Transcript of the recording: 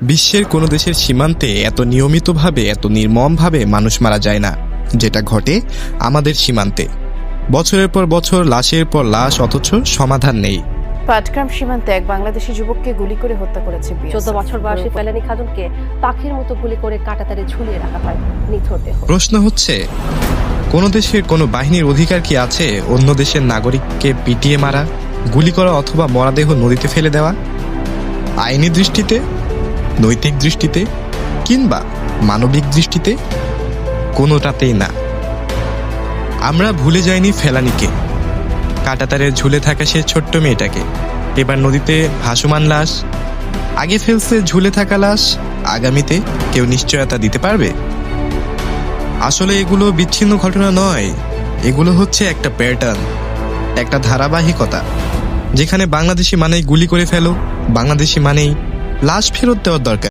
বিশ্বের কোনো দেশের সীমান্তে এত নিয়মিতভাবে এত নির্মমভাবে মানুষ মারা যায় না, যেটা ঘটে আমাদের সীমান্তে। বছরের পর বছর লাশের পর লাশ, অথচ সমাধান নেই। পাটগ্রাম সীমান্তে এক বাংলাদেশি যুবককে গুলি করে হত্যা করেছে বিএসএফ। 14 বছর বয়সী ফেলানী খাতুনকে পাখির মতো গুলি করে কাঁটাতারে ঝুলিয়ে রাখা হয়। নিথর দেহ। প্রশ্ন হচ্ছে, কোনো দেশের কোনো বাহিনীর অধিকার কি আছে অন্য দেশের নাগরিককে পিটিয়ে মারা, গুলি করা অথবা মরদেহ নদীতে ফেলে দেওয়া? আইনি দৃষ্টিতে, নৈতিক দৃষ্টিতে কিংবা মানবিক দৃষ্টিতে কোনোটাতেই না। আমরা ভুলে যাইনি ফেলানীকে, কাঁটাতারে ঝুলে থাকা সে ছোট্ট মেয়েটাকে। এবার নদীতে ভাসমান লাশ, আগে ফেলছে ঝুলে থাকা লাশ, আগামীতে কেউ নিশ্চয়তা দিতে পারবে? আসলে এগুলো বিচ্ছিন্ন ঘটনা নয়, এগুলো হচ্ছে একটা প্যাটার্ন, একটা ধারাবাহিকতা, যেখানে বাংলাদেশি মানেই গুলি করে ফেলো, বাংলাদেশি মানেই লাশ ফেরত দেওয়ার দরকার।